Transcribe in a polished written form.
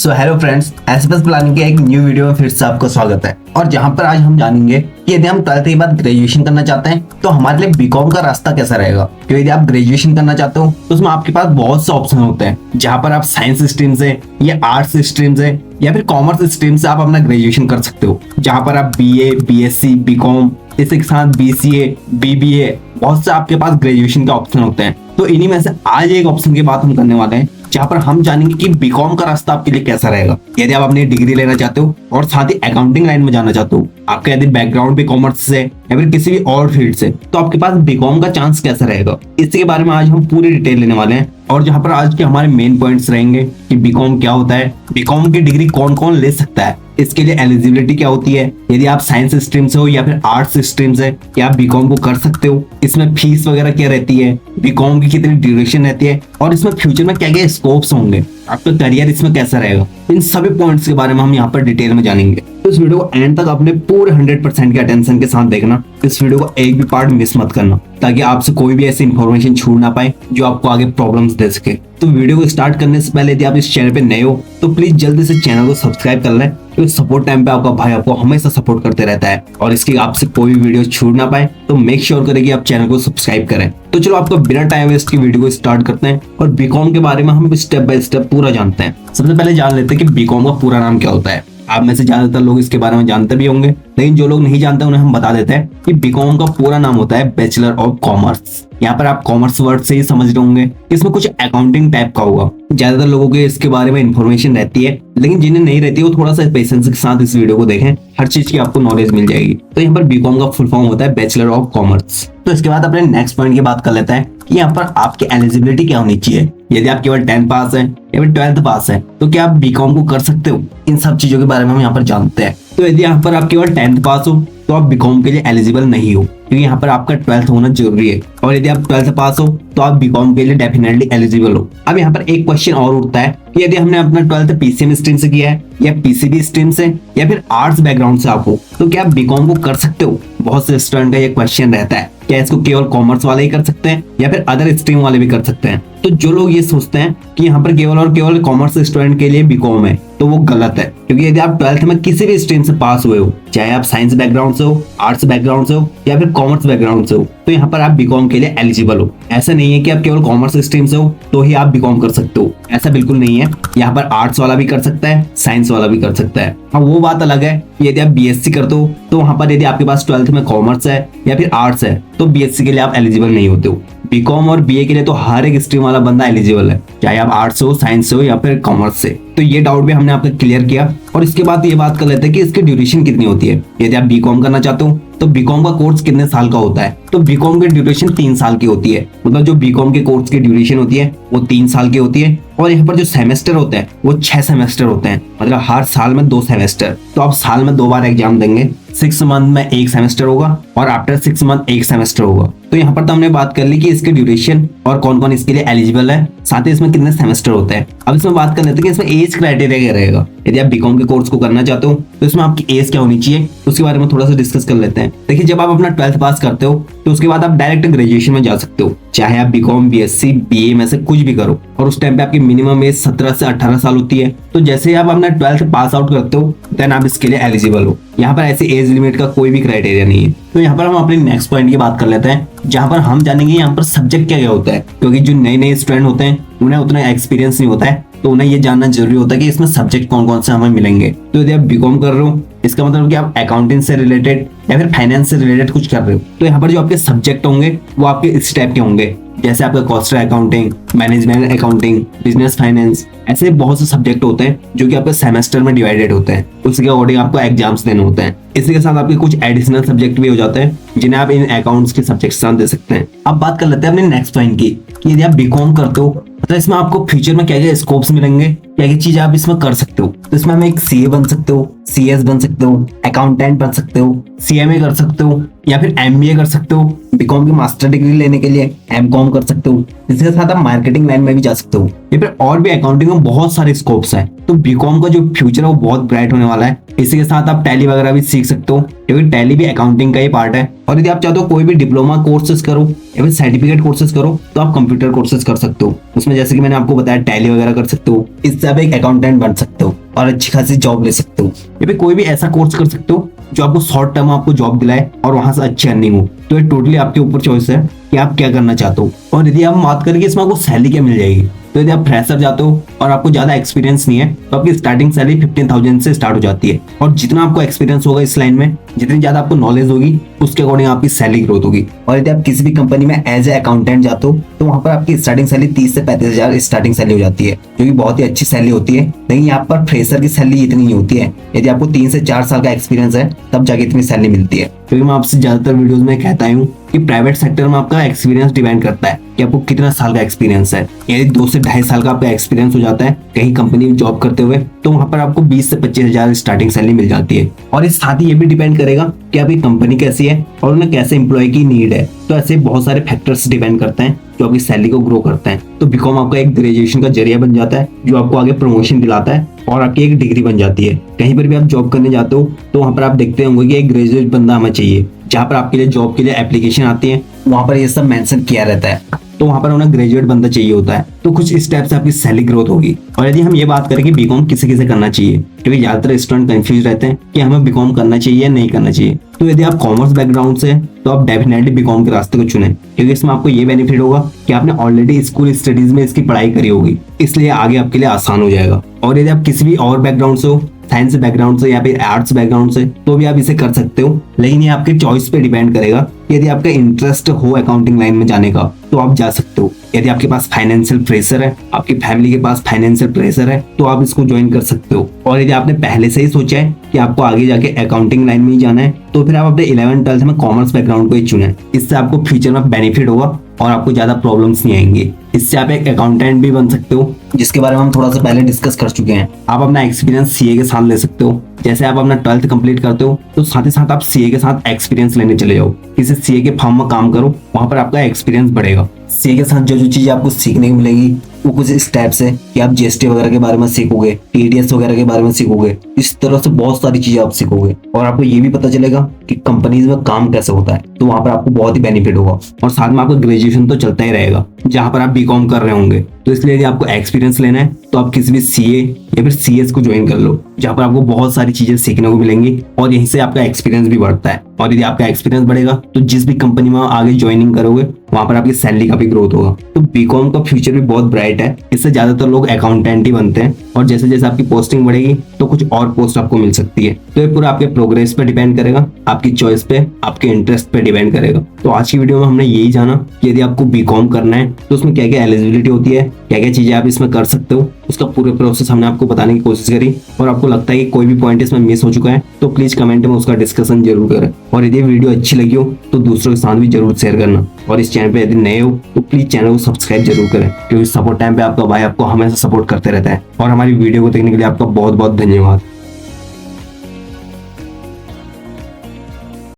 So hello friends, SFS planning के एक new video में फिर से आपका स्वागत है। और जहां पर आज हम जानेंगे कि यदि हम 12th के बाद ग्रेजुएशन करना चाहते हैं तो हमारे लिए बीकॉम का रास्ता कैसा रहेगा। तो यदि आप ग्रेजुएशन करना चाहते हो तो उसमें आपके पास बहुत से ऑप्शन होते हैं, जहां पर आप साइंस स्ट्रीम से या आर्ट्स स्ट्रीम से या फिर कॉमर्स स्ट्रीम से आप अपना ग्रेजुएशन कर सकते हो, जहां पर आप बीए, बीएससी, बीकॉम, इसके साथ बीसीए, बीबीए, बहुत से आपके पास ग्रेजुएशन के ऑप्शन होते हैं। तो इन्हीं में से आज एक ऑप्शन की बात हम करने वाले हैं, जहां पर हम जानेंगे कि बीकॉम का रास्ता आपके लिए कैसा रहेगा। यदि आप अपनी डिग्री लेना चाहते हो और साथ ही अकाउंटिंग लाइन में जाना चाहते हो, आपका यदि बैकग्राउंड भी कॉमर्स से या फिर किसी भी और फील्ड से, तो आपके पास बीकॉम का चांस कैसा रहेगा, इसके बारे में आज हम पूरी डिटेल लेने वाले हैं। और जहां पर आज के हमारे मेन पॉइंट्स रहेंगे कि बीकॉम क्या होता है, बीकॉम की डिग्री कौन कौन ले सकता है, इसके लिए एलिजिबिलिटी क्या होती है, यदि आप साइंस स्ट्रीम से हो या फिर आर्ट्स स्ट्रीम से, क्या आप बीकॉम को कर सकते हो, इसमें फीस वगैरह क्या रहती है, बीकॉम की कितनी ड्यूरेशन रहती है और इसमें फ्यूचर में क्या क्या स्कोप्स होंगे, आपका करियर इसमें कैसा रहेगा, इन सभी पॉइंट्स के बारे में हम यहाँ पर डिटेल में जानेंगे। तो इस वीडियो को एंड तक अपने पूरे 100% के अटेंशन के साथ देखना। इस वीडियो को एक भी पार्ट मिस मत करना, ताकि आपसे कोई भी ऐसी इंफॉर्मेशन छूट ना पाए जो आपको आगे प्रॉब्लम्स दे सके। तो वीडियो को स्टार्ट करने से पहले यदि आप इस चैनल पे नए हो तो प्लीज जल्दी से चैनल को सब्सक्राइब कर लें, क्योंकि सपोर्ट टाइम पे आपका भाई आपको हमेशा सपोर्ट करते रहता है और इसकी आपसे कोई भी वीडियो छूट ना पाए, तो मेक श्योर करें कि आप चैनल को सब्सक्राइब करें। तो चलो आपको बिना टाइम वेस्ट की वीडियो को स्टार्ट करते हैं और बीकॉम के बारे में हम स्टेप बाय स्टेप पूरा जानते हैं। सबसे पहले जान लेते हैं कि बीकॉम का पूरा नाम क्या होता है। आप में से ज्यादातर लोग इसके बारे में जानते भी होंगे, लेकिन जो लोग नहीं जानते उन्हें हम बता देते हैं कि बीकॉम का पूरा नाम होता है बैचलर ऑफ कॉमर्स। यहाँ पर आप कॉमर्स वर्ड से ही समझ रहे होंगे, इसमें कुछ अकाउंटिंग टाइप का होगा। ज्यादातर लोगों के इसके बारे में इंफॉर्मेशन रहती है, लेकिन जिन्हें नहीं रहती है वो थोड़ा सा पेशेंस के साथ इस वीडियो को देखें, हर चीज की आपको नॉलेज मिल जाएगी। तो यहाँ पर बीकॉम का फुल फॉर्म होता है बैचलर ऑफ कॉमर्स। तो इसके बाद अपने नेक्स्ट पॉइंट की बात कर लेते हैं कि यहाँ पर आपकी एलिजिबिलिटी क्या होनी चाहिए। यदि आप केवल 10th पास है या फिर 12th पास है तो क्या आप बीकॉम को कर सकते हो, इन सब चीजों के बारे में हम यहाँ पर जानते हैं। तो यदि यहाँ पर आप केवल 10th पास हो तो आप बीकॉम के लिए एलिजिबल नहीं हो, क्योंकि यहाँ पर आपका 12th होना जरूरी है। और यदि आप 12th पास हो तो आप बीकॉम के लिए डेफिनेटली एलिजिबल हो। अब यहाँ पर एक क्वेश्चन और उठता है कि यदि हमने अपना 12th पीसीएम स्ट्रीम से किया है या पीसीबी स्ट्रीम से या फिर आर्ट्स बैकग्राउंड से आप हो, तो क्या आप बीकॉम को कर सकते हो। बहुत से स्टूडेंट का ये क्वेश्चन रहता है, क्या इसको केवल कॉमर्स वाले ही कर सकते हैं या फिर अदर स्ट्रीम वाले भी कर सकते हैं। तो जो लोग ये सोचते हैं कि यहाँ पर केवल और केवल कॉमर्स स्टूडेंट के लिए बीकॉम है, तो वो गलत है। क्योंकि यदि आप 12th में किसी भी स्ट्रीम से पास हुए हो, चाहे आप साइंस बैकग्राउंड से हो, आर्ट्स बैकग्राउंड से हो या फिर कॉमर्स बैकग्राउंड से हो, तो यहाँ पर आप बीकॉम के लिए एलिजिबल हो। ऐसा नहीं है कि आप केवल कॉमर्स स्ट्रीम से हो तो ही आप बीकॉम कर सकते हो, ऐसा बिल्कुल नहीं है। यहाँ पर आर्ट्स वाला भी कर सकता है, साइंस वाला भी कर सकता है। हाँ, वो बात अलग है यदि आप बीएससी करते हो तो वहां पर यदि आपके पास 12th में कॉमर्स है या फिर आर्ट्स है तो बीएससी के लिए आप एलिजिबल नहीं होते हो। बीकॉम और बीए के लिए तो हर एक स्ट्रीम वाला बंदा एलिजिबल है, चाहे आप आर्ट्स से हो, साइंस से हो या फिर कॉमर्स से। तो ये डाउट भी हमने आपका क्लियर किया। और इसके बाद ये बात कर लेते हैं कि इसकी ड्यूरेशन कितनी होती है। यदि आप बीकॉम करना चाहते हो तो बीकॉम का कोर्स कितने साल का होता है। तो बीकॉम की ड्यूरेशन 3 साल की होती है, मतलब जो बीकॉम के कोर्स की ड्यूरेशन होती है वो 3 साल की होती है। और यहाँ पर जो सेमेस्टर होते हैं वो 6 सेमेस्टर होते हैं, मतलब हर साल में 2 सेमेस्टर। तो आप साल में 2 बार एग्जाम देंगे, 6 मंथ में 1 सेमेस्टर होगा और आफ्टर 6 मंथ 1 सेमेस्टर होगा। तो यहाँ पर तो हमने बात कर ली कि इसकी ड्यूरेशन और कौन कौन इसके लिए एलिजिबल है, साथ ही इसमें कितने सेमेस्टर होते हैं। अब इसमें बात कर लेते हैं कि इसमें एज क्राइटेरिया क्या रहेगा। यदि आप बीकॉम के कोर्स को करना चाहते हो तो इसमें आपकी एज क्या होनी चाहिए, उसके बारे में थोड़ा सा डिस्कस कर लेते हैं। देखिए, जब आप अपना 12th पास करते हो तो उसके बाद आप डायरेक्ट ग्रेजुएशन में जा सकते हो, चाहे आप बीकॉम, बीएससी, बीए में से कुछ भी करो। और उस टाइम पे आपकी मिनिमम एज 17 से 18 साल होती है। तो जैसे ही आप अपना 12th पास आउट करते हो देन आप इसके लिए एलिजिबल हो। यहाँ पर ऐसी एज लिमिट का कोई भी क्राइटेरिया नहीं है। तो यहाँ पर हम अपने नेक्स्ट पॉइंट की बात कर लेते हैं, जहाँ पर हम जानेंगे यहाँ पर सब्जेक्ट क्या क्या होता है। क्योंकि जो नए नए स्टूडेंट होते हैं उन्हें उतना एक्सपीरियंस नहीं होता है, तो उन्हें ये जानना जरूरी होता है कि इसमें सब्जेक्ट कौन कौन से हमें मिलेंगे। तो यदि आप बीकॉम कर रहे हो इसका मतलब कि आप अकाउंटिंग से रिलेटेड या फिर फाइनेंस से रिलेटेड कुछ कर रहे हो, तो यहाँ पर जो आपके सब्जेक्ट होंगे वो आपके इस टाइप के होंगे, जैसे आपका cost accounting, management accounting, business finance, ऐसे बहुत से सब्जेक्ट होते हैं जो कि आपके सेमेस्टर में डिवाइडेड होते हैं। उसके अकॉर्डिंग आपको एग्जाम्स देने होते हैं। इसी के साथ आपके कुछ एडिशनल सब्जेक्ट भी हो जाते हैं जिन्हें आप इन अकाउंट्स के सब्जेक्ट साथ दे सकते हैं। अब बात कर लेते हैं अपने नेक्स्ट पॉइंट की कि यदि आप बीकॉम करते हो तो इसमें आपको फ्यूचर में क्या क्या स्कोप्स मिलेंगे, क्या क्या चीज आप इसमें कर सकते हो। तो इसमें हम एक सीए बन सकते हो, सीएस बन सकते हो, अकाउंटेंट बन सकते हो, सीएमए कर सकते हो या फिर एमबीए कर सकते हो। बीकॉम की मास्टर डिग्री लेने के लिए एमकॉम कर सकते हो। इसके साथ आप मार्केटिंग लाइन में भी जा सकते हो या फिर और भी अकाउंटिंग में बहुत सारे स्कोप्स हैं। तो बीकॉम का जो फ्यूचर है वो बहुत ब्राइट होने वाला है। इसी के साथ आप टैली वगैरह भी सीख सकते हो, क्योंकि टैली भी अकाउंटिंग का ही पार्ट है। और यदि आप चाहते हो कोई भी डिप्लोमा कोर्सेज करो या फिर सर्टिफिकेट कोर्सेज करो तो आप कंप्यूटर कोर्सेज कर सकते हो। उसमें जैसे कि मैंने आपको बताया टैली वगैरह कर सकते हो, इससे आप एक अकाउंटेंट बन सकते हो और अच्छी खासी जॉब ले सकते हो। या फिर कोई भी ऐसा कोर्स कर सकते हो जो आपको शॉर्ट टर्म आपको जॉब दिलाए और वहां से अच्छी अर्निंग हो। तो ये टोटली आपके ऊपर चॉइस है कि आप क्या करना चाहते हो। और यदि आप बात करें कि इसमें आपको सैलरी क्या मिल जाएगी, तो यदि आप फ्रेशर जाते हो और आपको ज्यादा एक्सपीरियंस नहीं है तो आपकी स्टार्टिंग सैलरी 15,000 से स्टार्ट हो जाती है। और जितना आपको एक्सपीरियंस होगा इस लाइन में, जितनी ज्यादा आपको नॉलेज होगी, उसके अकॉर्डिंग आपकी सैलरी ग्रोथ होगी। और यदि आप किसी भी कंपनी में एज ए अकाउंटेंट जाते हो तो वहां पर आपकी स्टार्टिंग सैलरी 30 से 35,000 स्टार्टिंग सैलरी हो जाती है, जो कि बहुत ही अच्छी सैलरी होती है। लेकिन यहाँ पर फ्रेशर की सैलरी इतनी नहीं होती है। यदि आपको 3 से 4 साल का एक्सपीरियंस है तब जाके इतनी सैलरी मिलती है। क्योंकि मैं आपसे ज्यादातर वीडियोस में कहता हूँ कि प्राइवेट सेक्टर में आपका एक्सपीरियंस डिपेंड करता है कि आपको कितना साल का एक्सपीरियंस है। यदि 2 से 2.5 साल का आपका एक्सपीरियंस हो जाता है कहीं कंपनी में जॉब करते हुए, तो वहां पर आपको 20 से 25,000 स्टार्टिंग सैलरी मिल जाती है। और इस साथ ही ये भी डिपेंड करेगा कि आपकी कंपनी कैसी है और उन्हें कैसे एम्प्लॉय की नीड है। तो ऐसे बहुत सारे फैक्टर्स डिपेंड करते हैं जो आपकी सैलरी को ग्रो करते हैं। तो बीकॉम आपका एक ग्रेजुएशन का जरिया बन जाता है जो आपको आगे प्रमोशन दिलाता है और आपकी एक डिग्री बन जाती है। कहीं पर भी आप जॉब करने जाते हो तो वहां पर आप देखते होंगे कि एक ग्रेजुएट बंदा हमें चाहिए। जहाँ पर आपके लिए जॉब के लिए एप्लीकेशन आती है वहां पर ये सब मेंशन किया रहता है, तो वहां पर उन्हें ग्रेजुएट बंदा चाहिए होता है। तो कुछ इस टाइप से आपकी सैलरी ग्रोथ होगी। और यदि हम ये बात करें कि बीकॉम किसे किसे करना चाहिए, क्योंकि ज्यादातर स्टूडेंट कंफ्यूज रहते हैं कि हमें बीकॉम करना चाहिए या नहीं करना चाहिए, तो यदि आप कॉमर्स बैकग्राउंड से तो आप डेफिनेटली बीकॉम के रास्ते को चुनें, क्योंकि इसमें आपको ये बेनिफिट होगा कि आपने ऑलरेडी स्कूल स्टडीज में इसकी पढ़ाई करी होगी, इसलिए आगे आपके लिए आसान हो जाएगा। और यदि आप किसी भी और बैकग्राउंड से हो, साइंस बैकग्राउंड से या फिर आर्ट्स बैकग्राउंड से, तो भी आप इसे कर सकते हो। लेकिन ये आपके चॉइस पे डिपेंड करेगा। यदि आपका इंटरेस्ट हो अकाउंटिंग लाइन में जाने का तो आप जा सकते हो। यदि आपके पास फाइनेंशियल प्रेशर है, आपकी फैमिली के पास फाइनेंशियल प्रेशर है, तो आप इसको ज्वाइन कर सकते हो। और यदि आपने पहले से ही सोचा है कि आपको आगे जाके अकाउंटिंग लाइन में ही जाना है, तो फिर आप अपने 11th-12th में कॉमर्स बैकग्राउंड को ही चुने। इससे आपको फ्यूचर में बेनिफिट होगा और आपको ज्यादा प्रॉब्लम्स नहीं आएंगी। इससे आप एक अकाउंटेंट भी बन सकते हो, जिसके बारे में हम थोड़ा सा पहले डिस्कस कर चुके हैं। आप अपना एक्सपीरियंस सीए के साथ ले सकते हो। जैसे आप अपना 12th कंप्लीट करते हो तो साथ ही साथ आप सीए के साथ एक्सपीरियंस लेने चले जाओ। किसी सीए के फर्म में काम करो, वहां पर आपका एक्सपीरियंस बढ़ेगा। सीए के साथ जो जो चीजें आपको सीखने को मिलेगी वो कुछ इस टाइप से कि आप जीएसटी वगैरह के बारे में सीखोगे, टीडीएस वगैरह के बारे में सीखोगे। इस तरह से बहुत सारी चीजें आप सीखोगे और आपको ये भी पता चलेगा कि कंपनीज में काम कैसे होता है, तो वहां पर आपको बहुत ही बेनिफिट होगा। और साथ में आपका ग्रेजुएशन तो चलता ही रहेगा जहां पर आप बीकॉम कर रहे होंगे। तो इसलिए यदि आपको एक्सपीरियंस लेना है तो आप किसी भी सीए या फिर सीएस को ज्वाइन कर लो, जहां पर आपको बहुत सारी चीजें सीखने को मिलेंगी और यहीं से आपका एक्सपीरियंस भी बढ़ता है। और यदि आपका एक्सपीरियंस बढ़ेगा तो जिस भी कंपनी में आगे ज्वाइनिंग करोगे वहां पर आपकी सैलरी का भी ग्रोथ होगा। तो बीकॉम का फ्यूचर भी बहुत ब्राइट है। इससे ज्यादातर लोग अकाउंटेंट ही बनते हैं और जैसे जैसे आपकी पोस्टिंग बढ़ेगी तो कुछ और पोस्ट आपको मिल सकती है। तो ये पूरा आपके प्रोग्रेस पे डिपेंड करेगा, आपकी चॉइस पे, आपके इंटरेस्ट पे डिपेंड करेगा। तो आज की वीडियो में हमने यही जाना कि यदि आपको बीकॉम करना है तो उसमें क्या क्या एलिजिबिलिटी होती है, क्या क्या चीजें आप इसमें कर सकते हो, उसका पूरे प्रोसेस हमने आपको बताने की कोशिश करी। और आपको लगता है कि कोई भी पॉइंट इसमें मिस हो चुका है तो प्लीज कमेंट में उसका डिस्कशन जरूर करें। और यदि वीडियो अच्छी लगी हो तो दूसरों के साथ भी जरूर शेयर करना। और इस चैनल पे यदि नए हो तो प्लीज चैनल को सब्सक्राइब जरूर करें, क्योंकि सपोर्ट टाइम पे आपका भाई आपको हमेशा सपोर्ट करते रहता है। और हमारी वीडियो को देखने के लिए आपका बहुत बहुत धन्यवाद।